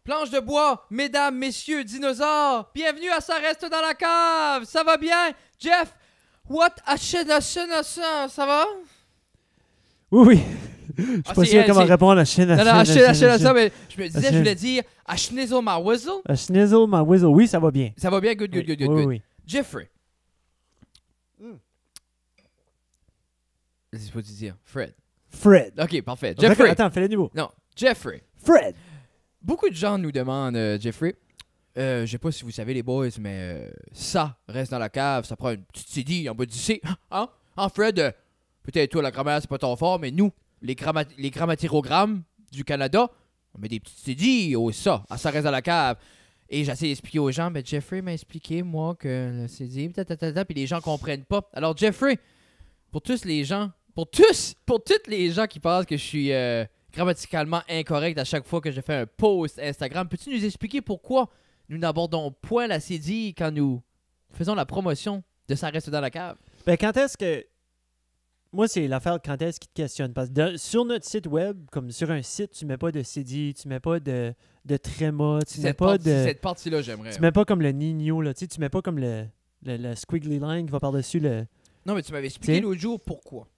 Planche de bois, mesdames, messieurs, dinosaures, bienvenue à Ça reste dans la cave. Ça va bien? Jeff, what a ça va? Oui. Je suis pas sûr comment répondre à Chine. Non, mais je me disais, je voulais dire à schnizzle my whistle. A schnizzle my whistle. Oui, ça va bien. Ça va bien? Good. Oui. Jeffrey. C'est pas dire. Fred. Ok, parfait. Jeffrey. Attends, fais le niveau. Non, Jeffrey. Fred. Beaucoup de gens nous demandent, Jeffrey, je sais pas si vous savez les boys, mais ça reste dans la cave, ça prend une petite CD en bas du C. Hein? Fred, peut-être toi la grammaire c'est pas ton fort, mais nous, les grammatirogrammes du Canada, on met des petites CD au ça reste dans la cave. Et j'essaie d'expliquer aux gens, mais Jeffrey m'a expliqué, moi, que le CD, puis les gens comprennent pas. Alors Jeffrey, pour toutes les gens qui pensent que je suis grammaticalement incorrect à chaque fois que je fais un post Instagram, peux-tu nous expliquer pourquoi nous n'abordons point la CD quand nous faisons la promotion de Ça reste dans la cave? Ben, quand est-ce que... Moi, c'est l'affaire quand est-ce qui te questionne. Parce que sur notre site web, comme sur un site, tu mets pas de CD, tu mets pas de tréma, tu mets pas de... Cette partie-là, j'aimerais. Tu mets pas comme le Nino, là, tu mets pas comme le squiggly line qui va par-dessus le... Non, mais tu m'avais expliqué l'autre jour pourquoi.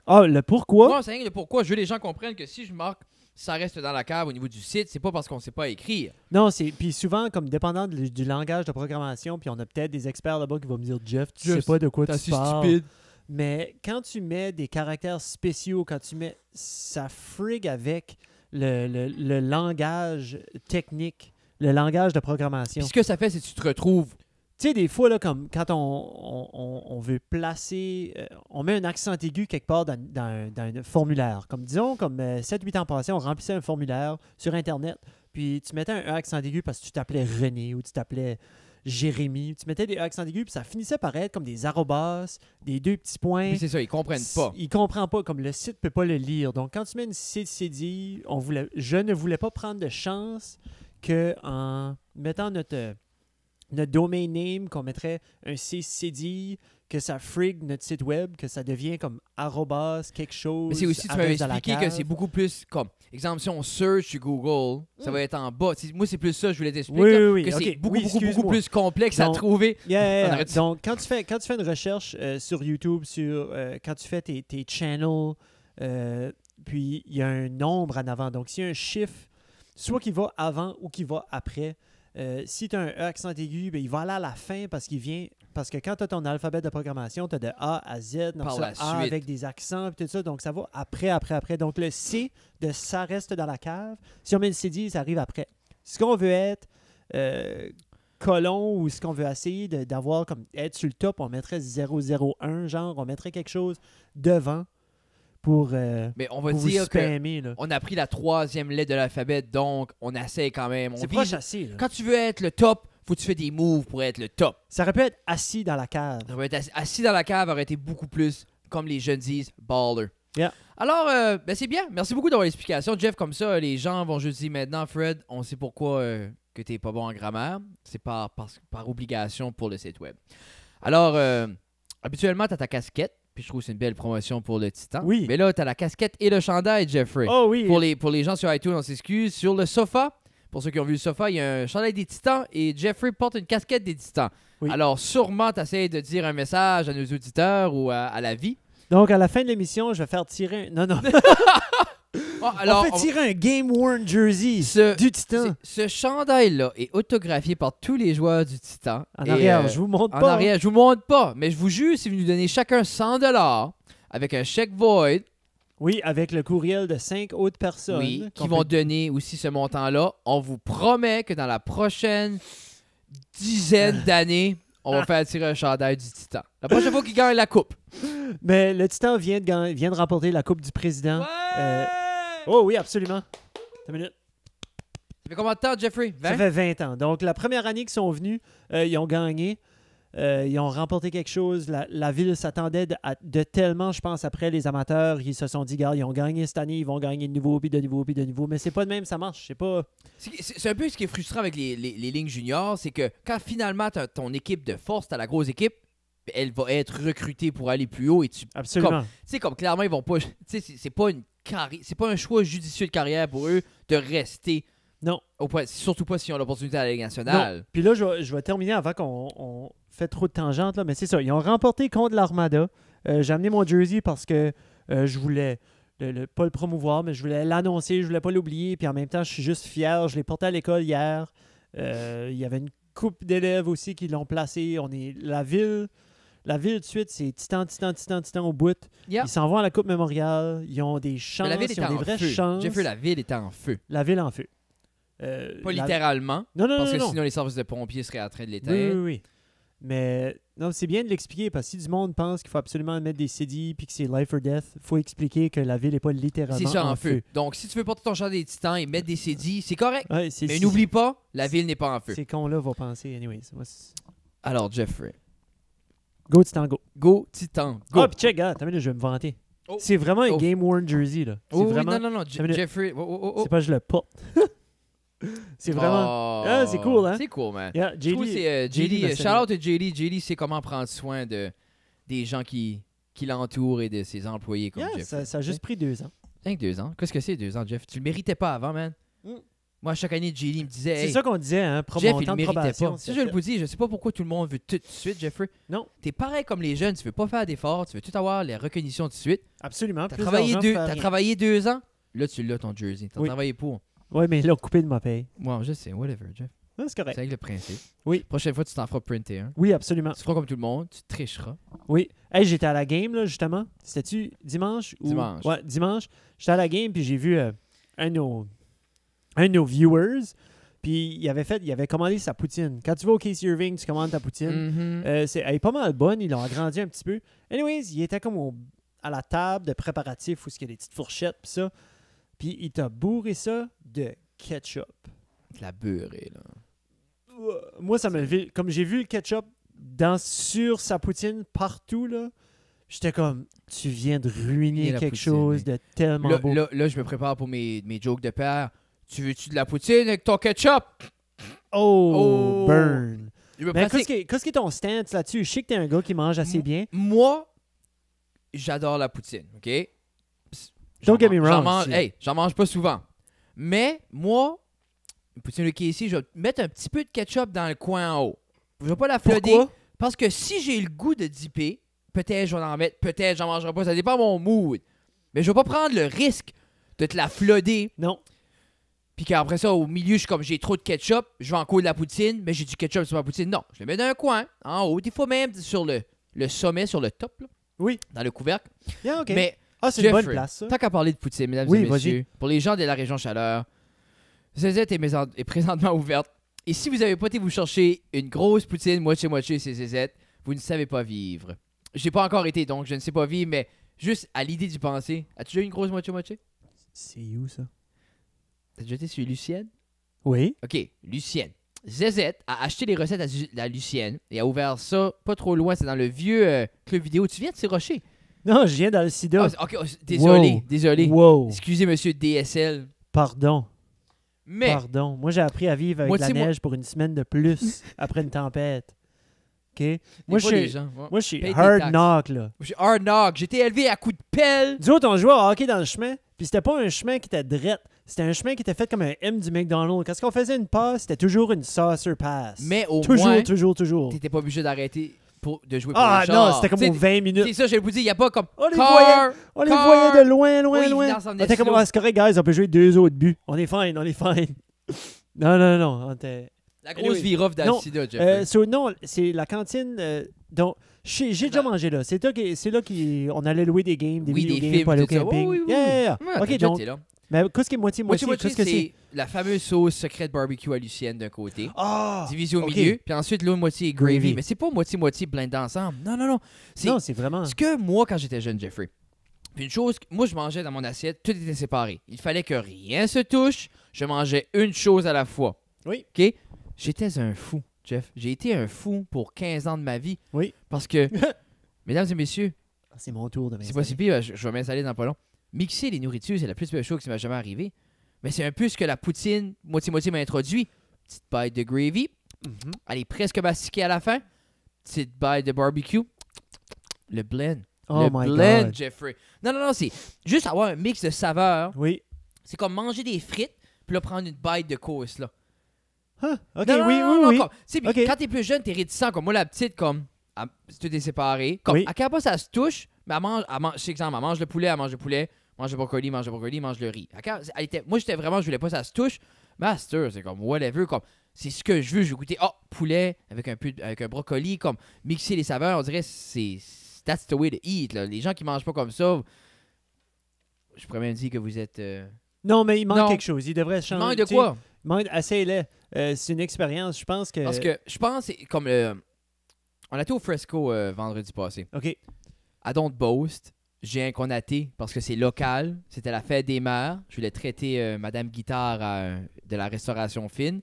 Le pourquoi? Non, c'est rien que le pourquoi. Je veux que les gens comprennent que si je marque ça reste dans la cave au niveau du site, c'est pas parce qu'on sait pas écrire. Non, puis souvent, comme dépendant du langage de programmation, puis on a peut-être des experts là-bas qui vont me dire « Jeff, tu sais pas de quoi tu parles. » stupide. Mais quand tu mets des caractères spéciaux, quand tu mets... Ça frigue avec le langage technique, le langage de programmation. Puis ce que ça fait, c'est que tu te retrouves... Tu sais, des fois, là, comme quand on veut placer... on met un accent aigu quelque part dans un formulaire. Comme disons, comme 7-8 ans passés, on remplissait un formulaire sur Internet, puis tu mettais un accent aigu parce que tu t'appelais René ou tu t'appelais Jérémy. Tu mettais des accents aigus, puis ça finissait par être comme des arrobas, des deux petits points. Puis c'est ça, ils comprennent pas. Ils comprennent pas, comme le site peut pas le lire. Donc, quand tu mets une CD, je ne voulais pas prendre de chance qu'en mettant notre domain name, qu'on mettrait un CD, que ça frigue notre site web, que ça devient comme arrobas, quelque chose. Mais c'est aussi, tu m'avais expliqué que c'est beaucoup plus comme, exemple, si on search sur Google, ça va être en bas. Moi, c'est plus ça, je voulais t'expliquer. Oui, que c'est okay. beaucoup plus complexe à trouver. Donc, quand tu fais une recherche sur YouTube, quand tu fais tes channels, puis il y a un nombre en avant. Donc, s'il y a un chiffre, soit qui va avant ou qui va après, si tu as un E accent aigu, ben, il va aller à la fin parce que quand tu as ton alphabet de programmation, tu as de A à Z, donc ça, A avec des accents et tout ça, donc ça va après. Donc le C de ça reste dans la cave. Si on met le CD, ça arrive après. Ce qu'on veut être colon ou ce qu'on veut essayer d'avoir comme être sur le top, on mettrait 001, genre, on mettrait quelque chose devant. Mais on va dire qu'on a pris la 3e lettre de l'alphabet, donc on essaie quand même. C'est pas assez. Quand tu veux être le top, faut que tu fais des moves pour être le top. Ça aurait pu être assis dans la cave. Ça aurait été assis dans la cave aurait été beaucoup plus, comme les jeunes disent, baller. Yeah. Alors, c'est bien. Merci beaucoup d'avoir l'explication, Jeff. Comme ça, les gens vont juste dire maintenant, Fred, on sait pourquoi que t'es pas bon en grammaire. C'est par obligation pour le site web. Alors, habituellement, t'as ta casquette. Puis je trouve que c'est une belle promotion pour le Titan. Oui. Mais là, t'as la casquette et le chandail, Jeffrey. Oh oui. Pour les gens sur iTunes, on s'excuse. Sur le sofa, pour ceux qui ont vu le sofa, il y a un chandail des Titans et Jeffrey porte une casquette des Titans. Oui. Alors, sûrement, t'essayes de dire un message à nos auditeurs ou à la vie. Donc, à la fin de l'émission, je vais faire tirer... Non. On fait tirer un Game Worn Jersey du Titan. Ce chandail-là est autographié par tous les joueurs du Titan. En arrière, je vous montre pas. En arrière, je vous montre pas. Mais je vous jure, si vous nous donnez chacun 100$ avec un chèque void. Oui, avec le courriel de 5 autres personnes. Oui, qui vont donner aussi ce montant-là. On vous promet que dans la prochaine dizaine d'années, on va faire tirer un chandail du Titan. La prochaine fois qu'il gagne la coupe. Mais le Titan vient de remporter la Coupe du Président. Ouais! Oh oui, absolument. Une minute. Ça fait combien de temps, Jeffrey? 20? Ça fait 20 ans. Donc, la première année qu'ils sont venus, ils ont gagné. Ils ont remporté quelque chose. La ville s'attendait de tellement, je pense, après les amateurs. Ils se sont dit, gars, ils ont gagné cette année, ils vont gagner de nouveau, puis de nouveau, puis de nouveau. Mais c'est pas de même, ça marche. C'est pas... C'est un peu ce qui est frustrant avec les lignes juniors, c'est que quand finalement tu as ton équipe de force, tu as la grosse équipe, elle va être recrutée pour aller plus haut. Et Absolument. Tu sais, comme clairement, ils vont pas... Tu sais, c'est pas un choix judicieux de carrière pour eux de rester Non. Surtout pas s'ils ont l'opportunité à la Ligue nationale. Non. Puis là, je vais terminer avant qu'on fait trop de tangentes, là, mais c'est ça. Ils ont remporté contre l'Armada. J'ai amené mon jersey parce que je voulais pas le promouvoir, mais je voulais l'annoncer, je voulais pas l'oublier. Puis en même temps, je suis juste fier. Je l'ai porté à l'école hier. Il y avait une couple d'élèves aussi qui l'ont placé. On est la ville de suite, c'est titan au bout. Yeah. Ils s'en vont à la Coupe Mémoriale. Ils ont des chances, Mais la ville ils était ont des en vraies feu. chances. Jeffrey, la ville était en feu. La ville en feu. Pas littéralement. Non, parce que non. sinon, les services de pompiers seraient en train de Oui, l'éteindre. oui. Mais non, c'est bien de l'expliquer parce que si du monde pense qu'il faut absolument mettre des CD puis que c'est life or death, il faut expliquer que la ville n'est pas littéralement C'est ça, en feu. Donc, si tu veux porter ton char des Titans et mettre des CD, c'est correct. Ouais, Mais n'oublie pas, la ville n'est pas en feu. Ces cons-là vont penser, anyways. Alors, Jeffrey. Go, Titan, go. Go, Titan, go. Ah, puis check, gars, je vais me vanter. Oh. C'est vraiment un Oh. game worn jersey, là. C'est Oh, vraiment... oui, non. T'as minute. Jeffrey. C'est pas que je le porte. C'est vraiment... Oh. Ah, c'est cool, hein? C'est cool, man. Yeah, Je trouve que c'est JD JD. me Shout out à JD. JD sait comment prendre soin des gens qui l'entourent et de ses employés comme Yeah, Jeffrey. ça a juste pris 2 ans. Rien que 2 ans. Qu'est-ce que c'est 2 ans, Jeff? Tu le méritais pas avant, man. Mm. Moi, chaque année, JD me disait. C'est Hey, ça qu'on disait, hein? Jeff, Mon il temps le de méritait probation. pas. Ça, je vous dis, je sais pas pourquoi tout le monde veut tout de suite, Jeffrey. Non. T'es pareil comme les jeunes, tu veux pas faire d'efforts, tu veux tout avoir les reconnaissances tout de suite. Absolument. T'as Plus travaillé, d'argent pour faire t'as rien. travaillé 2 ans, là tu l'as ton jersey. T'as Oui. travaillé pour. Ouais, mais ils l'ont coupé de ma paye. Moi, je sais, whatever, Jeff. Non, c'est correct. C'est avec le principe. Oui. Prochaine fois, tu t'en feras printer un. Oui, absolument. Tu feras comme tout le monde, tu tricheras. Oui. Hey, j'étais à la game, là, justement. C'était-tu dimanche? Dimanche. Ouais, dimanche. J'étais à la game, puis j'ai vu un de nos viewers, puis il avait commandé sa poutine. Quand tu vas au Casey Irving, tu commandes ta poutine. Mhm. Elle est pas mal bonne, ils l'ont agrandi un petit peu. Anyways, il était comme à la table de préparatifs où il y a des petites fourchettes, puis ça. Puis il t'a bourré ça de ketchup. De la beurrée, là. Moi, ça m'a levé. Comme j'ai vu le ketchup sur sa poutine partout, là, j'étais comme, tu viens de ruiner Et la quelque poutine, chose oui. de tellement Là, beau. là, je me prépare pour mes jokes de père. Tu veux-tu de la poutine avec ton ketchup? Oh, Oh. burn. Je me Mais pratique. qu'est-ce qui est ton stance là-dessus? Je sais que t'es un gars qui mange assez bien. Moi, j'adore la poutine, OK? Don't get me wrong, J'en mange, si. hey, j'en mange pas souvent. Mais moi, une poutine de KC, je vais mettre un petit peu de ketchup dans le coin en haut. Je vais pas la flooder. Pourquoi? Parce que si j'ai le goût de dipper, peut-être je vais en mettre, peut-être j'en mangerai pas. Ça dépend de mon mood. Mais je vais pas prendre le risque de te la flooder. Non. Puis qu'après ça, au milieu, je suis comme j'ai trop de ketchup, je vais en coller de la poutine, mais j'ai du ketchup sur ma poutine. Non, je le mets dans un coin, en haut. Des fois même sur le sommet, sur le top, là, Oui. dans le couvercle. Yeah, OK. Mais c'est une bonne Jeffrey, place, ça. tant qu'à parler de poutine, mesdames Oui, et vas-y. messieurs, pour les gens de la région Chaleur, Zezette est présentement ouverte. Et si vous n'avez pas été vous chercher une grosse poutine moitié-moitié chez Zezette, vous ne savez pas vivre. J'ai pas encore été, donc je ne sais pas vivre, mais juste à l'idée d'y penser. As-tu déjà eu une grosse moitié-moitié? C'est où, ça? T'as déjà été sur Lucienne? Oui. OK, Lucienne. Zezette a acheté les recettes à Lucienne et a ouvert ça pas trop loin. C'est dans le vieux club vidéo. Tu viens de Rocher. Non, je viens dans le sida. OK, désolé, Wow. désolé. Wow. Excusez, monsieur DSL. Pardon. Mais, Pardon. Moi, j'ai appris à vivre avec Moitié- la neige pour une semaine de plus après une tempête. OK? Moi, je suis moi, je suis Paye tes hard taxes. knock, là. Je suis hard knock. J'ai été élevé à coups de pelle. Nous autres, on jouait au hockey dans le chemin, puis c'était pas un chemin qui était drette. C'était un chemin qui était fait comme un M du McDonald's. Quand on faisait une passe, c'était toujours une saucer pass. Mais au toujours, moins, toujours. t'étais pas obligé d'arrêter de jouer pour Ah les non, chars. c'était comme T'sais, aux 20 minutes. C'est ça, je vous dis, il n'y a pas comme On les car. On les car. voyait de loin, Oui, loin. évidemment, ça venait On était comme, slow. ah, c'est correct, guys, on peut jouer 2 autres buts. On est fine. Non. On était... La grosse Anyway. vire-off Non, d'Alcida, Jeffrey. non, c'est la cantine dont j'ai déjà mangé là. C'est là qu'on allait louer des games, des Oui, vidéo des games films, pour aller au tout ça. camping. Oui, oui, oui. Yeah. Ouais, OK, déjà, donc, t'es là. mais qu'est-ce qui est moitié-moitié? Moitié-moitié, Qu'est-ce que c'est? c'est la fameuse sauce secrète barbecue à Lucienne d'un côté. Ah! Divisée au OK. milieu. Puis ensuite, l'autre moitié est gravy. Gravy. Mais c'est pas moitié-moitié blindé ensemble. Non. C'est Non, c'est vraiment... ce que moi, quand j'étais jeune, Jeffrey. Puis une chose, moi, je mangeais dans mon assiette, tout était séparé. Il fallait que rien se touche. Je mangeais une chose à la fois. Oui. OK? J'étais un fou, Jeff. J'ai été un fou pour 15 ans de ma vie. Oui. Parce que, mesdames et messieurs, C'est mon tour de c'est m'installer. pas si pire, je vais m'installer dans pas long. Mixer les nourritures, c'est la plus belle chose qui m'est jamais arrivée. Mais c'est un peu ce que la poutine moitié-moitié m'a introduit. Petite bite de gravy. Mhm. Elle est presque mastiquée à la fin. Petite bite de barbecue. Le blend. Oh le my blend, God. Jeffrey. Non, c'est juste avoir un mix de saveurs. Oui. C'est comme manger des frites, puis là, prendre une bite de course, là. Huh? OK, Non, non, oui, non, oui, non, oui. comme, tu sais, puis Ok. quand t'es plus jeune, t'es réticent. Comme moi, la petite, comme, tout est séparé. Comme, Oui. à quel point ça se touche, mais elle mange, exemple, elle mange le poulet, mange le brocoli, mange le riz. Moi, je voulais pas ça se touche. Master, c'est comme, whatever, comme, c'est ce que je veux. Je veux goûter, poulet avec un brocoli, comme, mixer les saveurs. On dirait, that's the way to eat, là. Les gens qui mangent pas comme ça, je pourrais même dire que vous êtes... Non, mais il manque Non. quelque chose. Il devrait Il changer. manque de tu sais, quoi? il manque assez. C'est une expérience. Je pense que. Parce que, je pense, c'est comme, on a été au Fresco vendredi passé. OK. I don't boast. J'ai un conaté parce que c'est local. C'était la fête des mères. Je voulais traiter Madame Guitare de la restauration fine.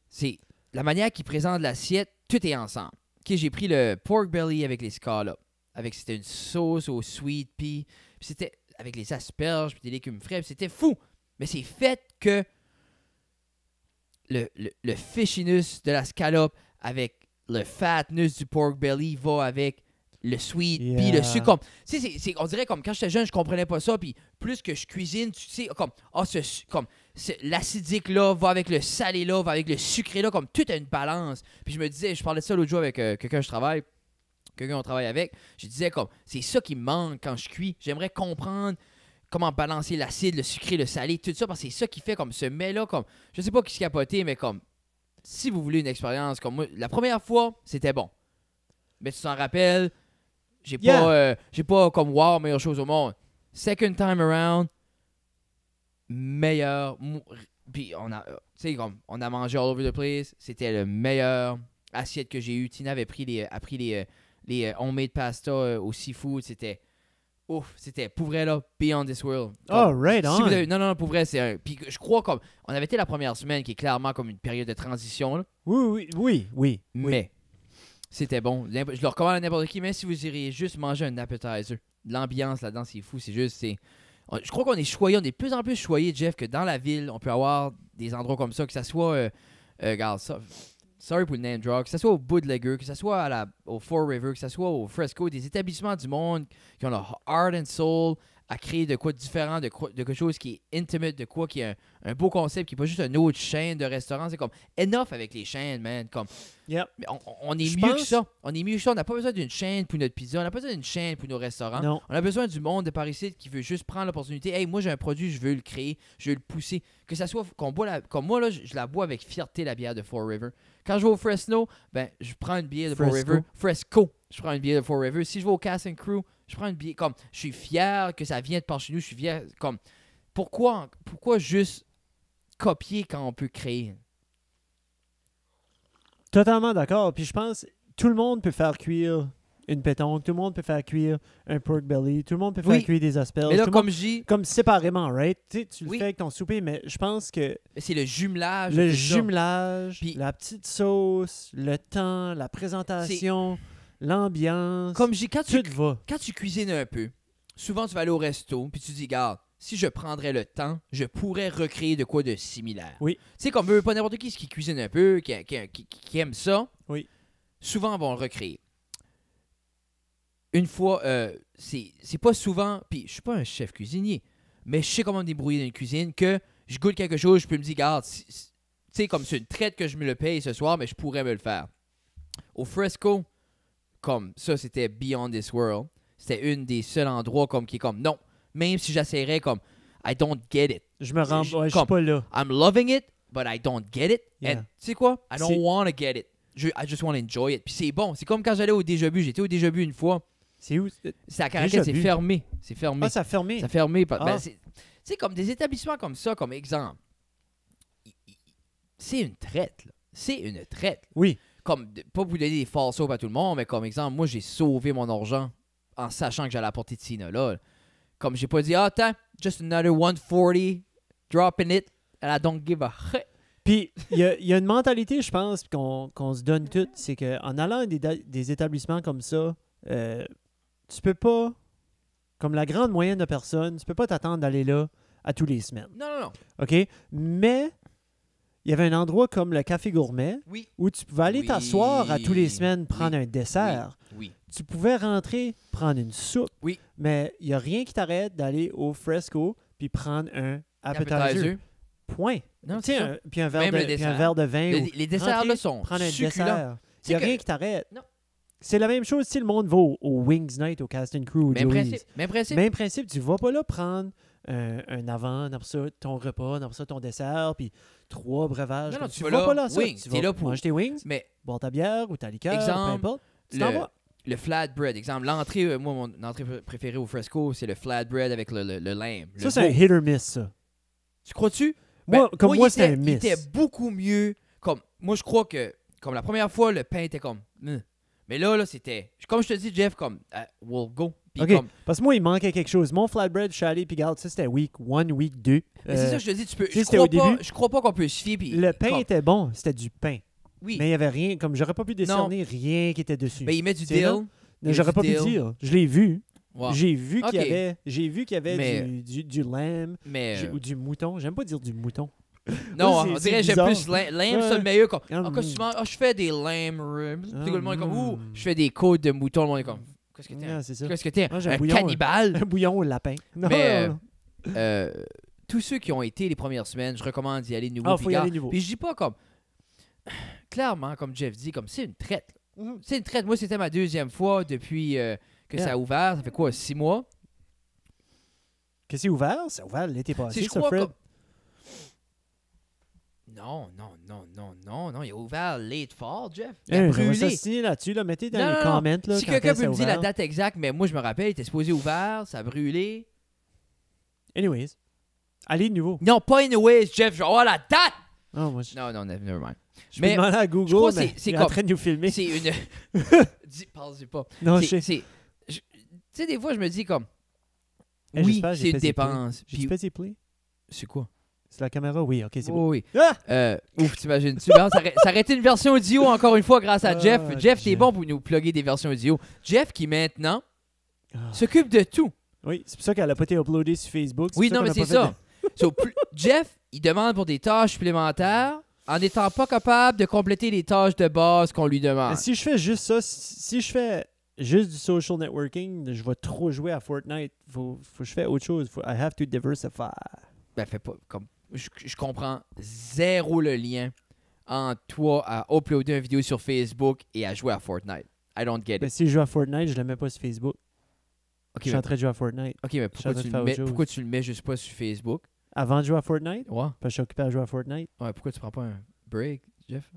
C'est la manière qu'ils présentent l'assiette, tout est ensemble. Ok, j'ai pris le pork belly avec les scallops. C'était une sauce au sweet pea. Puis c'était avec les asperges puis des légumes frais. Puis c'était fou. Mais c'est fait que le fishiness de la scalope avec le fatness du pork belly va avec le sweet, puis Yeah. le sucre. Comme, tu sais, on dirait comme quand j'étais jeune, je comprenais pas ça. Puis plus que je cuisine, tu sais, comme, l'acidique là va avec le salé là, va avec le sucré là, comme tout a une balance. Puis je me disais, je parlais de ça l'autre jour avec quelqu'un on travaille avec. Je disais comme, c'est ça qui me manque quand je cuis. J'aimerais comprendre comment balancer l'acide, le sucré, le salé, tout ça, parce que c'est ça qui fait comme ce mets-là, comme, je sais pas qui se capoter, mais comme, si vous voulez une expérience comme moi, la première fois, c'était bon. Mais tu t'en rappelles, j'ai pas comme wow, meilleure chose au monde. Second time around, meilleur. Puis on a, tu sais, comme, on a mangé all over the place. C'était le meilleur assiette que j'ai eu. Tina avait pris les homemade pasta au seafood. C'était ouf, c'était pour vrai là, beyond this world. Oh, right on. Non, pour vrai, c'est un. Puis je crois comme, on avait été la première semaine qui est clairement comme une période de transition là. Oui. Mais c'était bon. Je le recommande à n'importe qui, même si vous iriez juste manger un appetizer. L'ambiance là-dedans, c'est fou. C'est juste, je crois qu'on est choyé, on est de plus en plus choyé, Jeff, que dans la ville, on peut avoir des endroits comme ça, que ça soit, regarde ça. Sorry pour le name drop, que ce soit au Bootlegger, que ce soit au Four River, que ce soit au Fresco, des établissements du monde qui ont leur heart and soul à créer de quoi de différent, de quelque chose qui est intimate, de quoi qui est un beau concept, qui n'est pas juste une autre chaîne de restaurants. C'est comme enough avec les chaînes, man. Comme, Yep. mais on est Je mieux que pense- ça. On est mieux que ça. On n'a pas besoin d'une chaîne pour notre pizza. On n'a pas besoin d'une chaîne pour nos restaurants. Non. On a besoin du monde de par ici qui veut juste prendre l'opportunité. Hey, moi, j'ai un produit, je veux le créer, je veux le pousser. Que ça soit qu'on boit comme moi, là, je la bois avec fierté, la bière de Four River. Quand je vais au Fresno, ben, je prends une bière de Four Fresco. River. Fresco. Je prends une bière de Four River. Si je vais au Cast and Crew, je prends une bière. Comme, je suis fier que ça vient de par chez nous. Je suis fier. Comme, pourquoi juste copier quand on peut créer? Totalement d'accord. Puis je pense tout le monde peut faire cuire une pétanque, tout le monde peut faire cuire un pork belly, tout le monde peut faire Oui. cuire des asperges. Mais là, tout le comme monde- je dis, comme séparément, right? Tu le Oui. fais avec ton souper, mais je pense que c'est le jumelage. le de ça. jumelage, Puis- la petite sauce, le temps, la présentation, l'ambiance, Comme je dis, quand tu tout va. cuisines un peu, souvent tu vas aller au resto, puis tu dis, regarde, si je prendrais le temps, je pourrais recréer de quoi de similaire. Oui. Tu sais, comme pas n'importe qui cuisine un peu, qui aime ça, Oui. souvent vont le recréer. Une fois, c'est pas souvent, puis je suis pas un chef cuisinier, mais je sais comment me débrouiller dans une cuisine, que je goûte quelque chose, je peux me dire, regarde, tu sais, comme c'est une traite que je me le paye ce soir, mais je pourrais me le faire. Au Fresco, comme ça, c'était beyond this world. C'était une des seuls endroits comme qui est comme, non, même si j'essaierais comme, I don't get it. Je me rends, Je- ouais, je suis comme- pas là. I'm loving it, but I don't get it. Yeah. And tu sais quoi? I C'est- don't want to get it. I just want to enjoy it. Puis c'est bon. C'est comme quand j'allais au Déjà Bu. J'étais au Déjà Bu une fois. C'est où? C'est à Caracal, c'est Bu? fermé. C'est fermé. Ah, ça a fermé. Ça a fermé. Ben, Ah. tu sais, comme des établissements comme ça, comme exemple. C'est une traite, là. C'est une traite. Oui. Comme, pas pour donner des false hopes à tout le monde, mais comme exemple, moi, j'ai sauvé mon argent en sachant que j'allais apporter Tina là. Comme j'ai pas dit, ah, attends, just another 140, dropping it, and I don't give a shit. Puis, il y a une mentalité, je pense, qu'on se donne toutes, c'est qu'en allant à des établissements comme ça, tu peux pas, comme la grande moyenne de personnes, tu peux pas t'attendre d'aller là à tous les semaines. Non. OK? Mais, il y avait un endroit comme le Café Gourmet Oui. où tu pouvais aller Oui. t'asseoir à tous les semaines, prendre Oui. un dessert. Oui. Tu pouvais rentrer, prendre une soupe. Oui. Mais il n'y a rien qui t'arrête d'aller au Fresco puis prendre un appetizer. Appetizer. Point. Non, Tu sais, c'est ça. puis un Même le puis un dessert. verre de vin. ou Les desserts, rentrer, là, sont prendre un succulents. dessert. Il C'est n'y a que- rien qui t'arrête. Non. C'est la même chose si le monde va au Wings Night, au Cast and Crew, au Même Joey's. principe. Même principe. Même principe, tu vas pas là prendre un avant, après ça, ton repas, après ça, ton dessert, puis 3 breuvages. Non, non, Comme tu vas vas là, pas là, ça. wings, Tu t'es vas là pour- manger tes wings, Mais boire ta bière ou ta liqueur, peu Exemple, importe. Tu t'en vas. le flatbread, exemple, l'entrée, moi, mon entrée préférée au Fresco, c'est le flatbread avec le lamb. Ça, c'est un hit or miss, ça. Tu crois-tu? Moi, comme moi, c'était un il miss. était beaucoup mieux. Comme, moi, je crois que, comme la première fois, le pain était comme. Mais là, c'était. Comme je te dis, Jeff, comme, we'll go. Puis OK, comme, parce que moi, il manquait quelque chose. Mon flatbread, je suis allé, puis regarde, ça, c'était week 1, week 2. mais c'est ça que je te dis, tu peux. tu sais, c'était au début. Je crois pas qu'on peut se fier. Puis, Le pain comme, était bon, c'était du pain. oui. Mais il n'y avait rien, comme j'aurais pas pu décerner rien qui était dessus. Ben, il met du C'est dill. là? met J'aurais du pas pu dill. dire. Je l'ai vu. Ouais. J'ai vu qu'il y Ok. avait, Mais- du lamb Mais. ou du mouton. J'aime pas dire du mouton. Non, c'est- on c'est dirait j'aime bizarre. plus lamb, Ouais. c'est le meilleur. Comme, Ah, quand tu manges, je fais des lamb ribs. Puis le monde est comme, ouh, mm. je fais des côtes de mouton. Le monde est comme, qu'est-ce que t'es? Ah, c'est ça. Qu'est-ce que t'es? Moi, j'ai un Un bouillon, cannibale? Un bouillon au lapin. Non, Mais, non, non. Tous ceux qui ont été les premières semaines, je recommande d'y aller de nouveau. Ah, puis faut y gars, aller nouveau. Puis je dis pas comme. Clairement, comme Jeff dit, comme c'est une traite. Mhm. C'est une traite. Moi, c'était ma 2e fois depuis que Yeah. ça a ouvert. Ça fait quoi, 6 mois? Qu'est-ce qui est ouvert? C'est ouvert l'été passé, Si je ça, crois Fred. comme. Non. Il a ouvert late fall, Jeff. Il a J'aimerais brûlé. ça signer là-dessus. Là. Mettez dans Non, les non, comments. Là, Si quand quelqu'un est-ce peut me que dire c'est la ouvert. date exacte, mais moi, je me rappelle, il était supposé ouvert, ça a brûlé. Anyways. Allez de nouveau. Non, pas anyways, Jeff. Je vais avoir la date! Oh, moi, Non, never mind. je mais peux demander à je crois Google, que mais c'est il est comme- en train de nous filmer. C'est une. Parle-y pas. Non, je C'est- sais. Tu sais, des fois, je me dis comme. Hey, Oui, j'espère que j'ai c'est une fait ses play. dépense. J'ai Puis- fait ses plays? C'est quoi? C'est la caméra? Oui, ok, c'est bon. Oui. Ah! Ouf, t'imagines-tu? Ben, ça aurait été une version audio encore une fois grâce à Ah, Jeff. Jeff, t'es Jeff. bon pour nous plugger des versions audio. Jeff qui maintenant Ah. s'occupe de tout. Oui, c'est pour ça qu'elle n'a pas été uploadée sur Facebook. Oui, pour non, mais qu'on c'est a pas ça. So, Jeff, il demande pour des tâches supplémentaires en n'étant pas capable de compléter les tâches de base qu'on lui fait- demande. Si je fais juste ça, si je fais juste du social networking, je vais trop jouer à Fortnite. Faut que je fasse autre chose. I have to diversify. Ben, fais pas comme. Je comprends zéro le lien entre toi à uploader une vidéo sur Facebook et à jouer à Fortnite. I don't get Ben, it. si je joue à Fortnite, je le mets pas sur Facebook. Ok, Je suis en train de jouer à Fortnite. mais je suis en train de faire autre chose. pourquoi tu le mets juste pas sur Facebook? Avant de jouer à Fortnite, Ouais. parce que je suis occupé à jouer à Fortnite. Ouais, pourquoi tu prends pas un break, Jeff?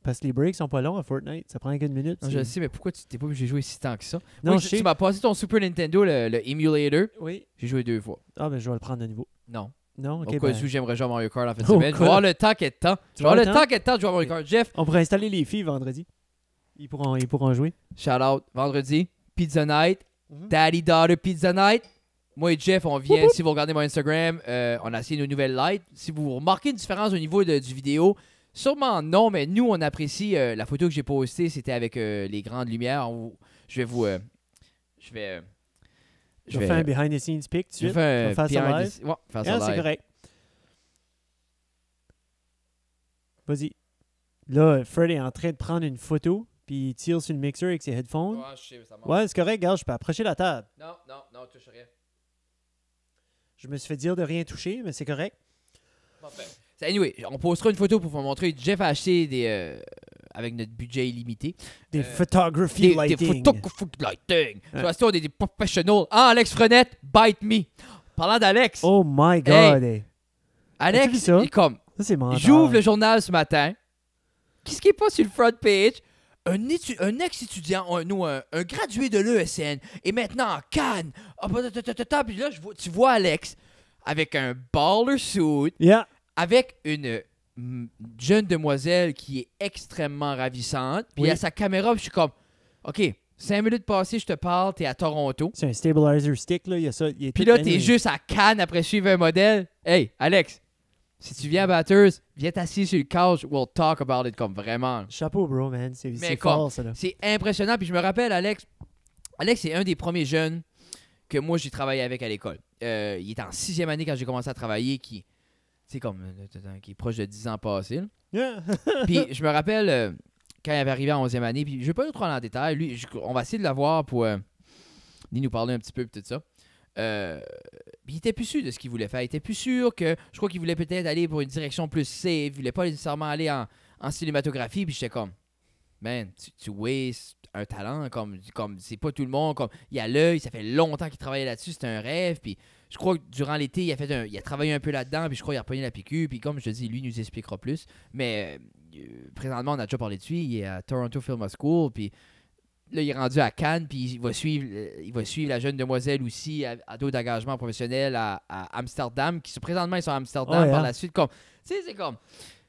Parce que les breaks sont pas longs à Fortnite. Ça prend qu'une minute. Non, je le sais, mais pourquoi tu t'es pas obligé de jouer si tant que ça? Non, Moi, je sais. tu m'as passé ton Super Nintendo, le emulator. Oui. J'ai joué 2 fois. Ah, ben je vais le prendre de nouveau. Non. Non, ok. Au cas Ben, où j'aimerais jouer à Mario Kart en fin de Au semaine. Je cas- vais avoir le temps qu'il y ait de temps. Je vais avoir le temps qu'il y ait de temps de jouer à Mario Kart. Jeff, on pourrait installer les filles vendredi. Ils pourront jouer. shout out, vendredi, Pizza Night, Mhm. Daddy Daughter Pizza Night. Moi et Jeff, on vient, si vous regardez mon Instagram, on a essayé nos nouvelles lights. Si vous remarquez une différence au niveau du vidéo, sûrement non, mais nous, on apprécie la photo que j'ai postée, c'était avec les grandes lumières. Je vais vous... je vais... Je vais faire un behind the scenes pic tout de je vais suite. faire On va faire ça behind live. the- ouais, faire ça Ah, c'est live. correct. Vas-y. Là, Fred est en train de prendre une photo, puis il tire sur le mixeur avec ses headphones. Ouais, je sais, ça marche. Ouais, c'est correct. Regarde, je peux approcher la table. Non, touche rien. Je me suis fait dire de rien toucher, mais c'est correct. Parfait. Anyway, on postera une photo pour vous montrer. Jeff a acheté des... avec notre budget illimité. Des photography Des lighting. photos lighting. Tu vois, on est des professionnels. Ah, Alex Frenette, bite me. Parlant d'Alex, Oh my God. Hey. As-tu vu Alex, ça? il est comme... Ça, c'est mental. J'ouvre le journal ce matin. Qu'est-ce qui est pas sur le front page? Un ex-étudiant, un gradué de l'ESN, est maintenant en Cannes. Puis là, tu vois Alex avec un baller suit, Yeah. avec une jeune demoiselle qui est extrêmement ravissante. Puis Oui. à sa caméra, puis je suis comme, OK, 5 minutes passées, je te parle, t'es à Toronto. C'est un stabilizer stick, là. Il y a ça. Puis là, t'es juste à Cannes après suivre un modèle. Hey, Alex, si tu viens à Batters, viens t'assis sur le couch, we'll talk about it comme vraiment. Chapeau, bro, man. C'est comme- fort, ça, là. C'est impressionnant. Puis je me rappelle, Alex, c'est un des premiers jeunes que moi, j'ai travaillé avec à l'école. Il était en 6e année quand j'ai commencé à travailler, qui est proche de 10 ans passés. là. Yeah. Puis je me rappelle, quand il avait arrivé en 11e année, puis je vais pas trop aller en détail, lui, on va essayer de l'avoir pour nous parler un petit peu de tout ça. Puis il était plus sûr de ce qu'il voulait faire. Il était plus sûr que... Je crois qu'il voulait peut-être aller pour une direction plus safe. Il voulait pas nécessairement aller en cinématographie. Puis j'étais comme... Man, tu wastes un talent. Comme c'est pas tout le monde. Comme il a l'œil. Ça fait longtemps qu'il travaillait là-dessus. C'était un rêve. Puis je crois que durant l'été, il a travaillé un peu là-dedans. Puis je crois qu'il a repogné la piqûre. Puis comme je te dis, lui nous expliquera plus. Mais présentement, on a déjà parlé dessus. Il est à Toronto Film School. Puis... Là, il est rendu à Cannes, puis il va suivre la jeune demoiselle aussi à d'autres engagements professionnels à Amsterdam, présentement, ils sont à Amsterdam par la suite. Tu sais, c'est comme...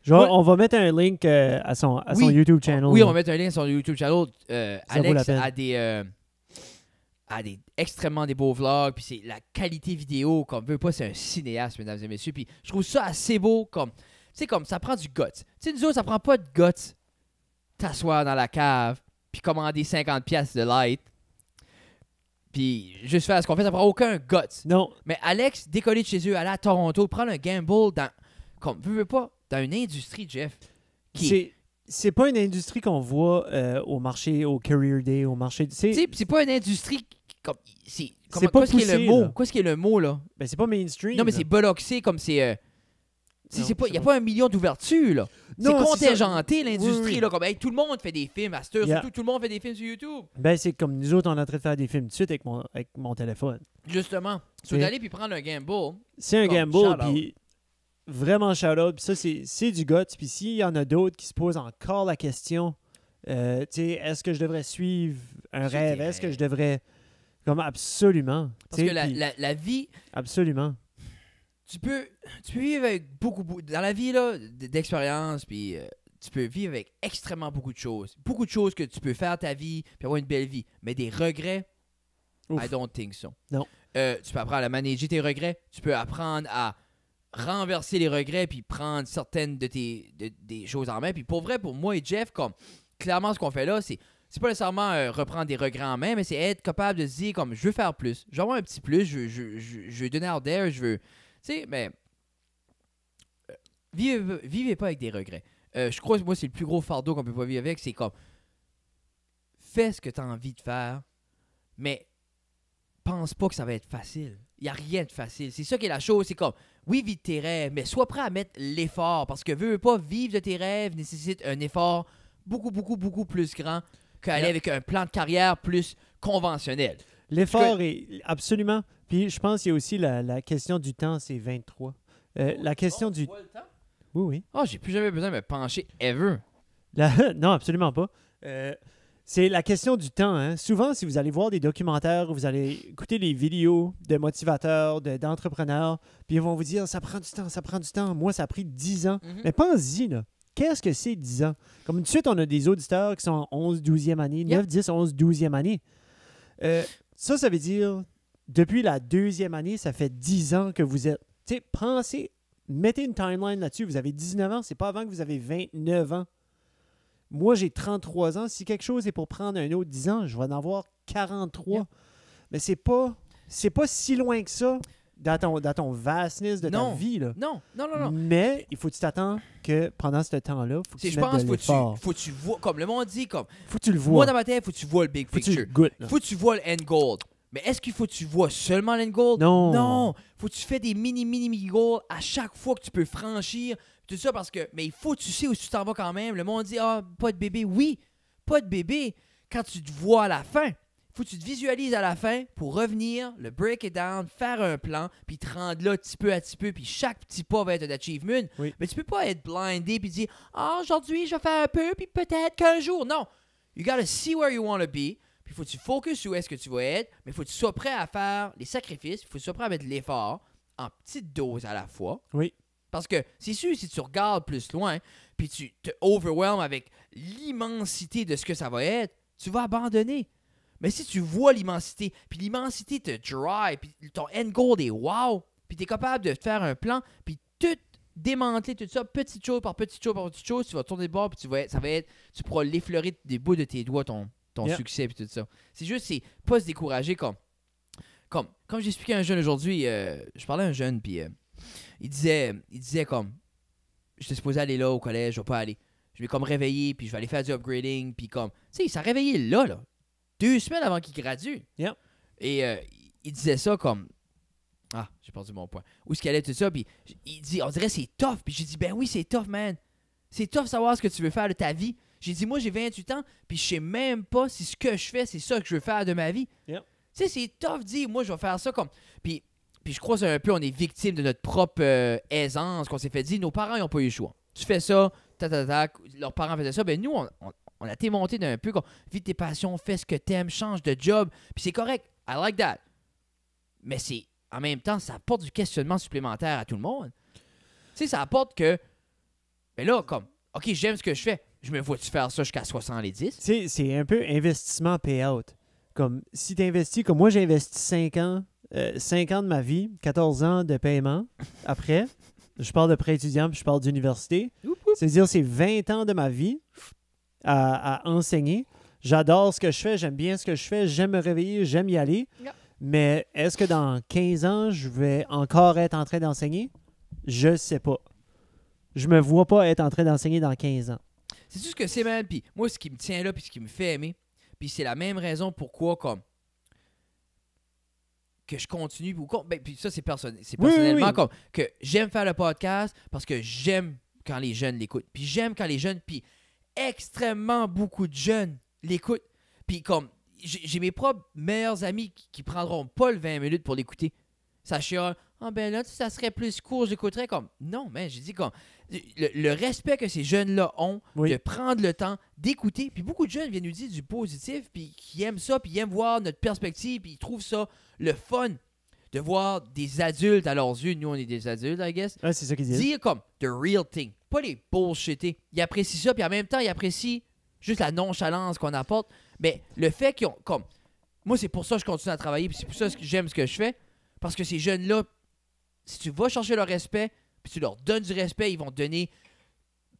On va mettre un link à son YouTube channel. Oui, on va mettre un lien sur son YouTube channel. Alex a des extrêmement des beaux vlogs, puis c'est la qualité vidéo, comme veut pas, c'est un cinéaste, mesdames et messieurs. Puis je trouve ça assez beau, comme... Tu sais, comme ça prend du guts. Tu sais, nous autres, ça prend pas de guts t'asseoir dans la cave puis commander 50$ de light, puis juste faire ce qu'on fait, ça prend aucun guts. Non. Mais Alex, décoller de chez eux, aller à Toronto, prendre un gamble comme veut pas, dans une industrie, Jeff. C'est pas une industrie qu'on voit au marché, au Career Day, au marché... C'est pas une industrie comme... C'est pas quoi ce qui poussé, est le mot? là. Quoi ce qui est le mot, là? Ben, c'est pas mainstream. Non, mais c'est bolloxé, comme c'est... Il n'y a pas 1 million d'ouvertures, là. C'est Non, contingenté, l'industrie, oui. là. Comme, hey, tout le monde fait des films à cette heure, Yeah. surtout tout le monde fait des films sur YouTube. Ben, c'est comme nous autres, on est en train de faire des films tout de suite avec mon téléphone. Justement. C'est- D'aller puis prendre un gamble. C'est un Comme, gamble, shout-out. puis vraiment shout-out. Puis ça, c'est du guts. Puis s'il y en a d'autres qui se posent encore la question, tu sais, est-ce que je devrais suivre un Suivre rêve? tes Est-ce que rêves. je devrais... Comme absolument. Parce Tu que sais, puis- la vie... Absolument. Tu peux vivre avec beaucoup dans la vie là d'expérience, puis tu peux vivre avec extrêmement beaucoup de choses que tu peux faire ta vie puis avoir une belle vie, mais des regrets, Ouf. I don't think so. Non. Tu peux apprendre à manager tes regrets, tu peux apprendre à renverser les regrets puis prendre certaines des choses en main, puis pour vrai, pour moi et Jeff, comme clairement ce qu'on fait là, c'est pas nécessairement reprendre des regrets en main, mais c'est être capable de se dire comme je veux faire plus, je veux avoir un petit plus, je veux donner out there, je veux... Tu sais, mais vivez pas avec des regrets. Je crois que moi, c'est le plus gros fardeau qu'on peut pas vivre avec. C'est comme, fais ce que tu as envie de faire, mais pense pas que ça va être facile. Il n'y a rien de facile. C'est ça qui est la chose. C'est comme, oui, vis tes rêves, mais sois prêt à mettre l'effort. Parce que veux pas vivre de tes rêves nécessite un effort beaucoup, beaucoup, beaucoup plus grand qu'aller avec un plan de carrière plus conventionnel. L'effort est absolument... Puis je pense qu'il y a aussi la question du temps, c'est 23. La question du... Oui, oui. Oh, j'ai plus jamais besoin de me pencher ever. Non, absolument pas. C'est la question du temps. Hein. Souvent, si vous allez voir des documentaires, vous allez écouter les vidéos de motivateurs, d'entrepreneurs, puis ils vont vous dire, ça prend du temps, ça prend du temps. Moi, ça a pris 10 ans. Mhm. Mais pense-y, là. Qu'est-ce que c'est 10 ans? Comme tout de suite, on a des auditeurs qui sont en 11, 12e année, 9, 10, 11, 12e année. Ça veut dire, depuis la 2e année, ça fait 10 ans que vous êtes... Tu sais, pensez, mettez une timeline là-dessus. Vous avez 19 ans, c'est pas avant que vous avez 29 ans. Moi, j'ai 33 ans. Si quelque chose est pour prendre un autre 10 ans, je vais en avoir 43. Yeah. Mais c'est pas si loin que ça dans ton vastness de ta Non. vie. Là. Non. Mais il faut que tu t'attends que pendant ce temps-là, il faut que tu Je mettes pense de l'effort. faut que tu vois, comme le monde dit, comme Faut que tu le moi vois. dans ma tête, faut que tu vois le big Faut que tu picture. le goûtes. là. Faut que tu vois le end goal. Mais est-ce qu'il faut que tu vois seulement l'end goal? Non. Non. Faut que tu fais des mini goals à chaque fois que tu peux franchir. Tout ça parce que, mais il faut que tu sais où tu t'en vas quand même. Le monde dit, ah, pas de bébé. Oui, pas de bébé. Quand tu te vois à la fin, faut que tu te visualises à la fin pour revenir, le break it down, faire un plan, puis te rendre là petit peu à petit peu, puis chaque petit pas va être un achievement. Oui. Mais tu peux pas être blindé puis dire, ah, aujourd'hui, je vais faire un peu, puis peut-être qu'un jour. Non. You gotta see where you want to be. Puis il faut que tu focuses sur où est-ce que tu vas être, mais il faut que tu sois prêt à faire les sacrifices, il faut que tu sois prêt à mettre l'effort en petites doses à la fois. Oui. Parce que c'est sûr, si tu regardes plus loin, puis tu te overwhelmes avec l'immensité de ce que ça va être, tu vas abandonner. Mais si tu vois l'immensité, puis l'immensité te drive, puis ton end goal est wow, puis tu es capable de faire un plan, puis tout démanteler tout ça, petite chose par petite chose par petite chose, tu vas tourner de bord, puis tu pourras l'effleurer des bouts de tes doigts, ton Yeah. succès, puis tout ça. C'est juste, c'est pas se décourager comme j'expliquais à un jeune aujourd'hui, je parlais à un jeune, puis il disait comme, j'étais supposé aller là au collège, je vais pas aller. Je vais comme réveiller, puis je vais aller faire du upgrading, puis comme, tu sais, il s'est réveillé là, 2 semaines avant qu'il gradue. Yeah. Et il disait ça comme, Ah, j'ai perdu mon point. Où est-ce qu'elle est, tout ça? Puis il dit, on dirait c'est tough. Puis j'ai dit, ben oui, c'est tough, man. C'est tough savoir ce que tu veux faire de ta vie. J'ai dit, moi, j'ai 28 ans, puis je sais même pas si ce que je fais, c'est ça que je veux faire de ma vie. Yep. Tu sais, c'est tough de dire, moi, je vais faire ça comme. Puis je crois que c'est un peu, on est victime de notre propre aisance, qu'on s'est fait dire, nos parents, ils n'ont pas eu le choix. Tu fais ça, leurs parents faisaient ça, ben nous, on a été monté d'un peu, comme, vis tes passions, fais ce que t'aimes, change de job, puis c'est correct. I like that. Mais c'est. En même temps, ça apporte du questionnement supplémentaire à tout le monde. Tu sais, ça apporte que, ben là, comme, OK, j'aime ce que je fais. Je me vois-tu faire ça jusqu'à 70? C'est un peu investissement payout. Comme si tu investis, comme moi j'ai investi 5 ans, 5 ans de ma vie, 14 ans de paiement. Après, je parle de prêt étudiant puis je parle d'université. C'est-à-dire, c'est 20 ans de ma vie à enseigner. J'adore ce que je fais, j'aime bien ce que je fais, j'aime me réveiller, j'aime y aller. Yep. Mais est-ce que dans 15 ans, je vais encore être en train d'enseigner? Je sais pas. Je me vois pas être en train d'enseigner dans 15 ans. C'est tout ce que c'est, man. Puis moi, ce qui me tient là, puis ce qui me fait aimer, puis c'est la même raison pourquoi, comme, que je continue. Puis ça, c'est personnellement, oui. comme, que j'aime faire le podcast parce que j'aime quand les jeunes l'écoutent. Puis j'aime quand les jeunes, puis extrêmement beaucoup de jeunes l'écoutent. Puis comme, j'ai mes propres meilleurs amis qui prendront pas le 20 minutes pour l'écouter. Ça chiale. Ah ben là, ça serait plus court, j'écouterais comme. Non, mais j'ai dit comme. Le respect que ces jeunes-là ont de prendre le temps d'écouter. Puis beaucoup de jeunes viennent nous dire du positif, puis qui aiment ça, puis ils aiment voir notre perspective, puis ils trouvent ça le fun de voir des adultes à leurs yeux. Nous, on est des adultes, I guess. Ouais, c'est ça qu'ils disent. Dire comme the real thing, pas les bullshittés. Ils apprécient ça, puis en même temps, ils apprécient juste la nonchalance qu'on apporte. Mais le fait qu'ils ont. Comme. Moi, c'est pour ça que je continue à travailler, puis c'est pour ça que j'aime ce que je fais. Parce que ces jeunes-là, si tu vas chercher leur respect, puis tu leur donnes du respect, ils vont te donner